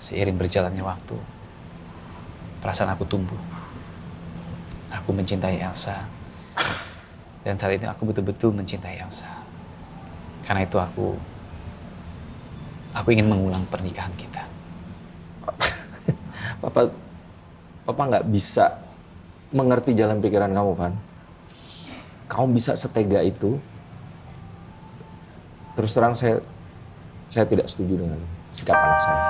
Seiring berjalannya waktu, perasaan aku tumbuh. Aku mencintai Elsa. Dan saat ini aku betul-betul mencintai Elsa. Karena itu aku ingin mengulang pernikahan kita. Papa nggak bisa mengerti jalan pikiran kamu, Van. Kamu bisa setega itu. Terus terang saya tidak setuju dengan sikap anak saya.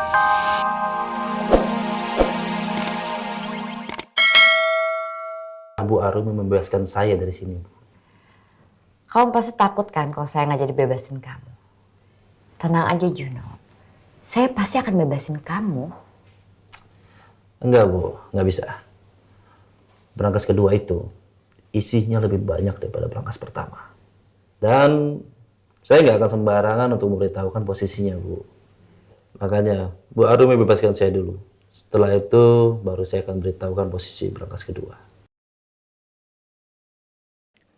Bu Arumi membebaskan saya dari sini, Bu. Kamu pasti takut kan kalau saya nggak jadi bebasin kamu. Tenang aja Juno. Saya pasti akan bebasin kamu. Enggak, Bu. Nggak bisa. Berangkas kedua itu isinya lebih banyak daripada berangkas pertama. Dan saya nggak akan sembarangan untuk memberitahukan posisinya, Bu. Makanya Bu Arumi bebaskan saya dulu. Setelah itu baru saya akan beritahukan posisi berangkas kedua.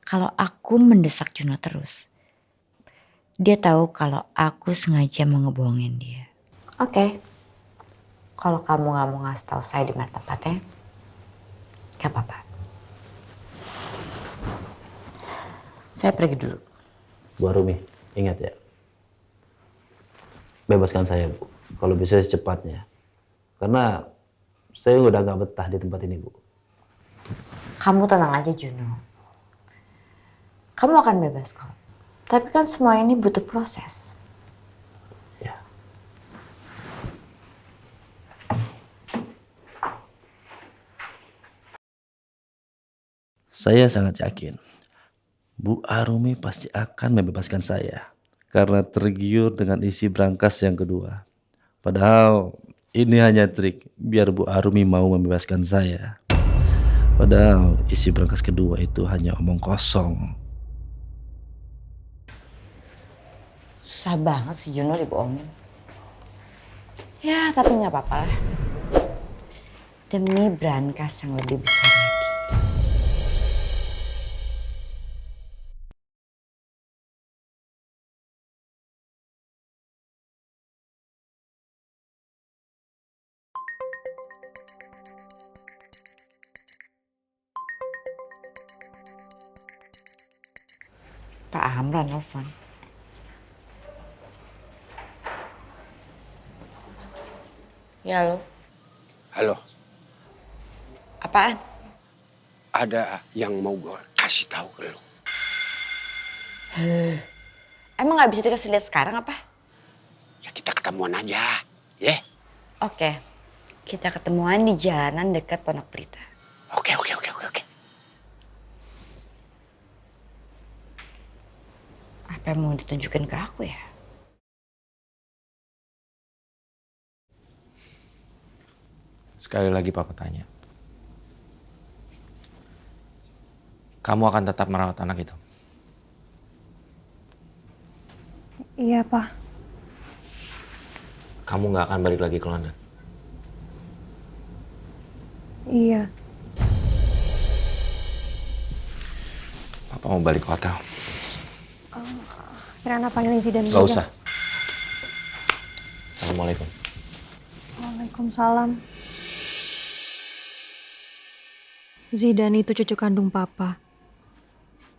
Kalau aku mendesak Juno terus, dia tahu kalau aku sengaja mau ngebohongin dia. Oke. Kalau kamu nggak mau ngasih tahu saya di mana tempatnya, nggak apa-apa. Saya pergi dulu. Bu Arumi, ingat ya. Bebaskan saya, Bu. Kalau bisa secepatnya. Karena saya udah nggak betah di tempat ini, Bu. Kamu tenang aja Juno. Kamu akan bebas kok. Tapi kan semua ini butuh proses. Ya. Saya sangat yakin Bu Arumi pasti akan membebaskan saya karena tergiur dengan isi brankas yang kedua. Padahal ini hanya trik biar Bu Arumi mau membebaskan saya. Padahal isi brankas kedua itu hanya omong kosong. Susah banget si Juno dibohongin. Ya tapi nggak apa-apa lah. Demi brankas yang lebih besar lagi. Pak Amran nelfon. Ya lo, Halo, apaan? ada yang mau gue kasih tahu ke lo. Emang nggak bisa dikasih lihat sekarang apa? Ya kita ketemuan aja, ya? Oke, kita ketemuan di jalanan dekat Pondok Pelita. Oke. Apa yang mau ditunjukin ke aku ya? Sekali lagi Papa tanya. Kamu akan tetap merawat anak itu? Iya, Pak. Kamu nggak akan balik lagi ke London? Iya. Papa mau balik ke hotel. Kira-kira panggilin Zidan Gak usah. Assalamualaikum. Waalaikumsalam. Zidan itu cucu kandung Papa.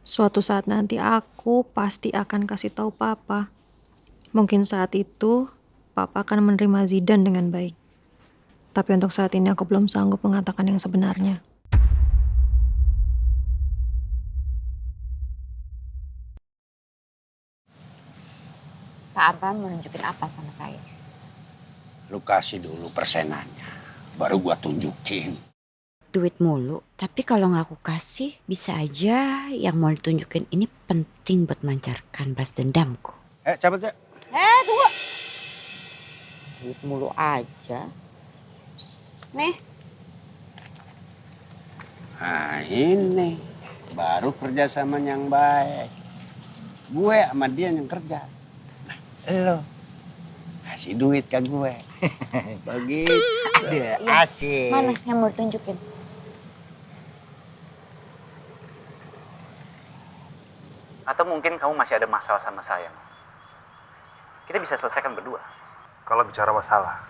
Suatu saat nanti aku pasti akan kasih tahu Papa. Mungkin saat itu Papa akan menerima Zidan dengan baik. Tapi untuk saat ini aku belum sanggup mengatakan yang sebenarnya. Pak Amran mau nunjukin apa sama saya? Lu kasih dulu persenannya, baru gue tunjukin. Duit mulu, tapi kalau nggak aku kasih, bisa aja yang mau ditunjukin ini penting buat melancarkan balas dendamku. Cabut ya. Tunggu. Duit mulu aja. Nih. Nah ini, baru kerjasama yang baik. Gue sama dia yang kerja. Nah, lo kasih duit ke gue. Begitu. Asik. Mana yang mau ditunjukin? Atau mungkin kamu masih ada masalah sama saya? Kita bisa selesaikan berdua. Kalau bicara masalah,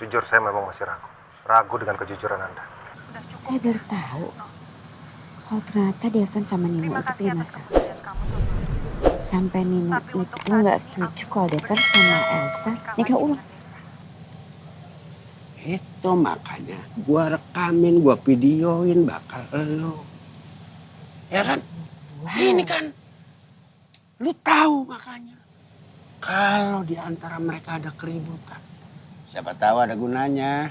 Jujur saya memang masih ragu. Ragu dengan kejujuran Anda. Saya baru tahu kalau ternyata Devan sama Nino itu punya masalah. Sampai Nino itu nggak setuju kalau Devan sama Elsa nikah ulang. Itu makanya gua rekamin, gua videoin bakal lo. Ya kan? Nah, ini kan lu tahu makanya. Kalau di antara mereka ada keributan, siapa tahu ada gunanya.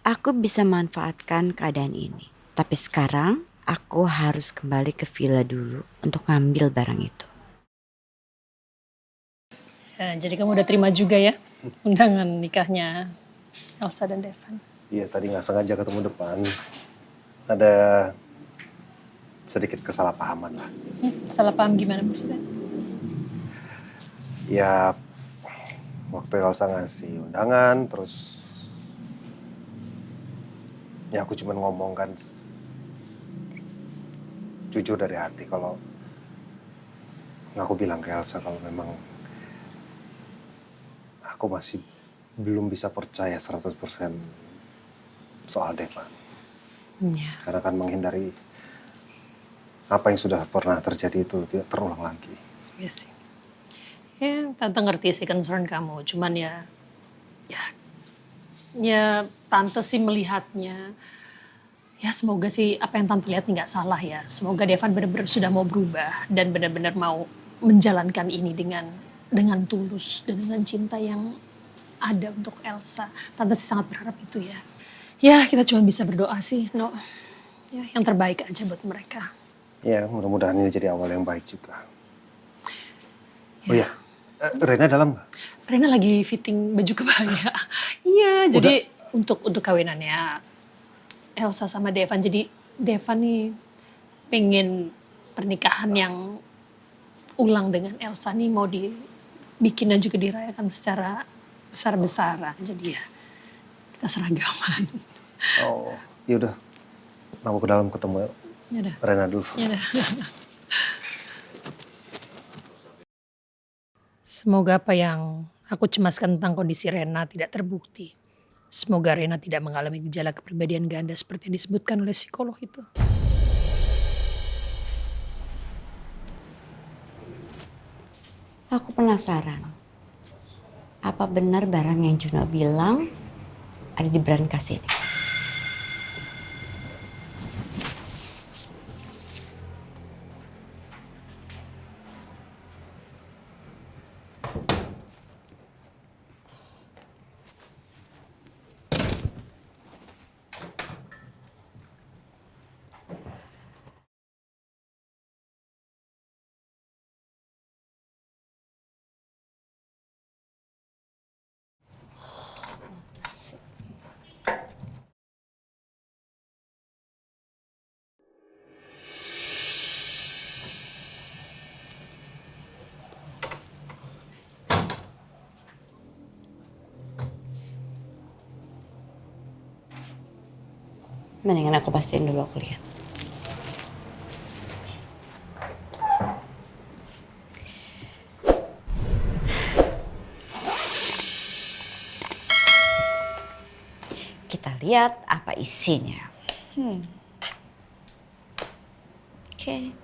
Aku bisa manfaatkan keadaan ini. Tapi sekarang aku harus kembali ke villa dulu untuk ngambil barang itu. Ya, jadi kamu udah terima juga ya undangan nikahnya Elsa dan Devan. Iya, tadi nggak sengaja ketemu depan. Ada sedikit kesalahpahaman lah. Salah paham gimana maksudnya? Ya, waktu Elsa ngasih undangan, terus ya aku cuma ngomong kan jujur dari hati kalau aku bilang ke Elsa kalau memang aku masih belum bisa percaya 100% soal Devan. Ya. Karena kan menghindari apa yang sudah pernah terjadi itu tidak terulang lagi. Iya sih. Ya, tante ngerti sih concern kamu. Cuman ya tante sih melihatnya. Ya semoga sih apa yang tante lihat nggak salah ya. Semoga Devan benar-benar sudah mau berubah dan benar-benar mau menjalankan ini dengan tulus dan dengan cinta yang ada untuk Elsa. Tante sih sangat berharap itu ya. Ya kita cuma bisa berdoa sih, no. Ya yang terbaik aja buat mereka. Ya, mudah-mudahan ini jadi awal yang baik juga. Oh ya, Rena dalam nggak? Rena lagi fitting baju kebaya. Iya, jadi untuk kawinannya Elsa sama Devan. Jadi Devan nih pengen pernikahan yang ulang dengan Elsa nih mau dibikin dan juga dirayakan secara besar-besaran. Jadi ya kita seragaman. Oh, yaudah. Aku ke dalam ketemu Yaudah. Rena dulu. Yaudah. Semoga apa yang aku cemaskan tentang kondisi Rena tidak terbukti. Semoga Rena tidak mengalami gejala kepribadian ganda seperti yang disebutkan oleh psikolog itu. Aku penasaran. Apa benar barang yang Juno bilang ada di brankas ini? Mendingan aku pastiin dulu aku lihat. Kita lihat apa isinya. Oke.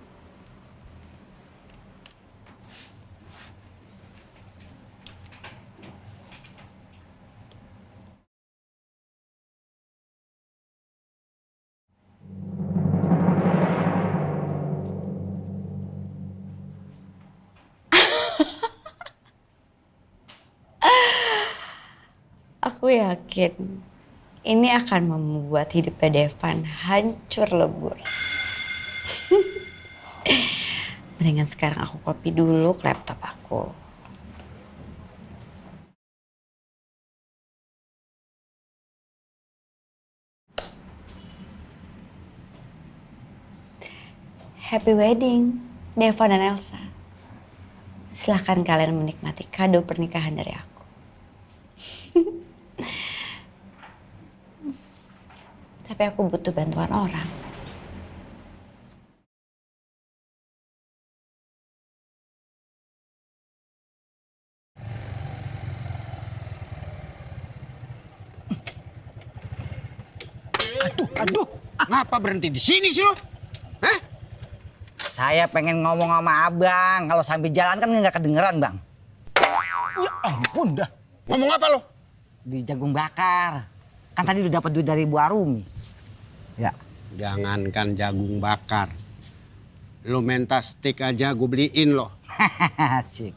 Aku yakin ini akan membuat hidupnya Devan hancur lebur. Mendingan sekarang aku copy dulu ke laptop aku. Happy wedding, Devan dan Elsa. Silahkan kalian menikmati kado pernikahan dari aku. Tapi aku butuh bantuan orang. Aduh, ngapa berhenti di sini sih lo? Hah? Saya pengen ngomong sama abang. Kalau sambil jalan kan nggak kedengeran, Bang. Ya ampun dah. Ngomong apa lo? Di jagung bakar. Kan tadi udah dapat duit dari Bu Arumi. Ya. Jangankan jagung bakar. Lo minta steak aja gue beliin lo. Asik.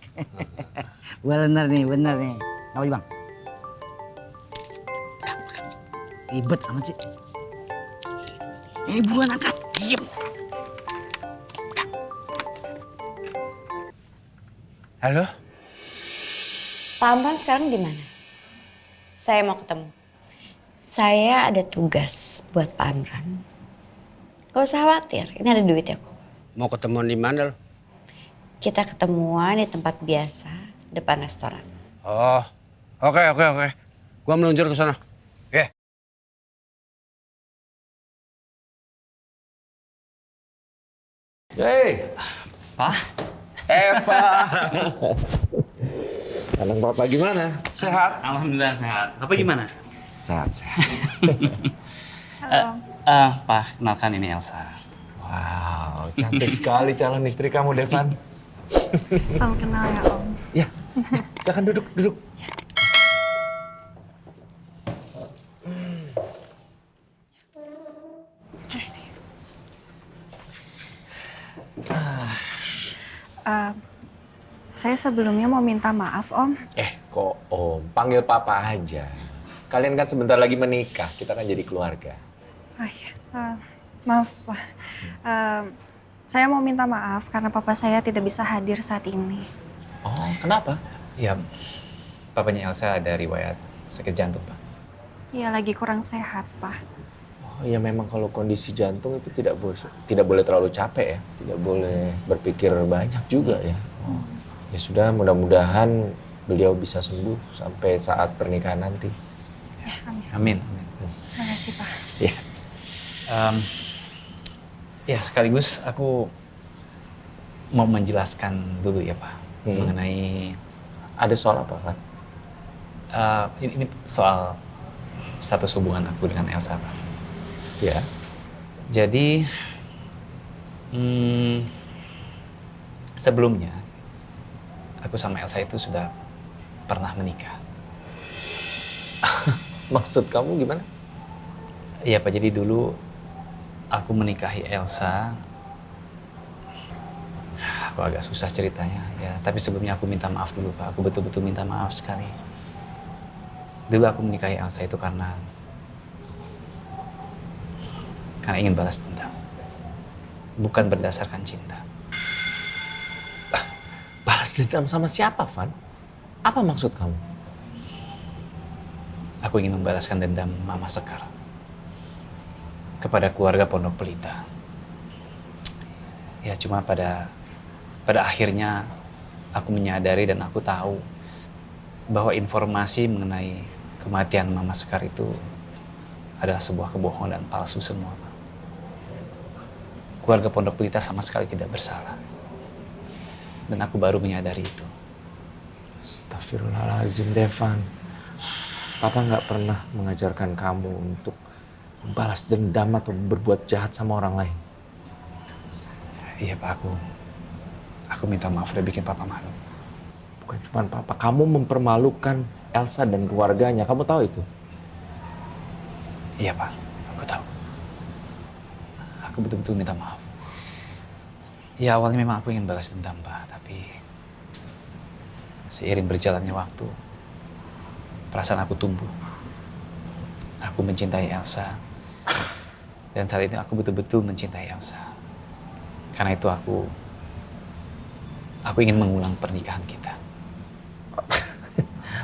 Bener nih. Apa Bang? Ribet amat sih. Buruan angkat. Diem. Halo? Pak Amran sekarang di mana? Saya mau ketemu. Saya ada tugas buat Pak Amran. Gak usah khawatir, ini ada duitnya kok. Mau ketemuan di mana lo? Kita ketemuan di tempat biasa, depan restoran. Oh, oke. Gua meluncur ke sana. Ya. Hei, Pak? Eva. Anak papa gimana? Sehat? Alhamdulillah sehat. Apa gimana? Sehat. Pak, kenalkan ini Elsa. Wow, cantik sekali calon istri kamu, Devan. Salam kenal ya Om. Ya, silakan duduk. Saya sebelumnya mau minta maaf Om. Kok Om, panggil papa aja. Kalian kan sebentar lagi menikah, kita kan jadi keluarga. Oh iya, maaf Pak. Saya mau minta maaf karena papa saya tidak bisa hadir saat ini. Oh, kenapa? Ya, papanya Elsa ada riwayat sakit jantung, Pak. Iya lagi kurang sehat Pak. Oh ya memang kalau kondisi jantung itu tidak boleh terlalu capek ya, tidak boleh berpikir banyak juga ya. Oh, ya sudah, mudah-mudahan beliau bisa sembuh sampai saat pernikahan nanti. Ya, Amin. Terima kasih Pak. Ya. Ya sekaligus aku mau menjelaskan dulu ya Pak mengenai Ada soal apa kan? ini soal status hubungan aku dengan Elsa Pak. Ya. Jadi sebelumnya aku sama Elsa itu sudah pernah menikah. Maksud kamu gimana? Iya Pak, jadi dulu aku menikahi Elsa. Aku agak susah ceritanya ya, tapi sebelumnya aku minta maaf dulu Pak. Aku betul-betul minta maaf sekali. Dulu aku menikahi Elsa itu karena ingin balas dendam. Bukan berdasarkan cinta. Balas dendam sama siapa, Van? Apa maksud kamu? Aku ingin membalaskan dendam Mama Sekar kepada keluarga Pondok Pelita. Ya cuma pada akhirnya aku menyadari dan aku tahu bahwa informasi mengenai kematian Mama Sekar itu adalah sebuah kebohongan dan palsu semua. Keluarga Pondok Pelita sama sekali tidak bersalah. Dan aku baru menyadari itu. Astagfirullahaladzim, Devan. Papa nggak pernah mengajarkan kamu untuk membalas dendam atau berbuat jahat sama orang lain. Iya Pak, aku minta maaf udah bikin Papa malu. Bukan cuma Papa, kamu mempermalukan Elsa dan keluarganya. Kamu tahu itu? Iya Pak, aku tahu. Aku betul-betul minta maaf. Ya awalnya memang aku ingin balas dendam Pak, tapi seiring berjalannya waktu, perasaan aku tumbuh. Aku mencintai Elsa. Dan saat ini aku betul-betul mencintai Elsa. Karena itu aku ingin mengulang pernikahan kita.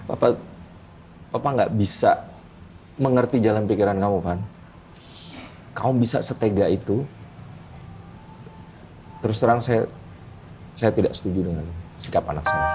Papa nggak bisa mengerti jalan pikiran kamu, Van. Kamu bisa setega itu. Terus terang saya tidak setuju dengan sikap anak saya.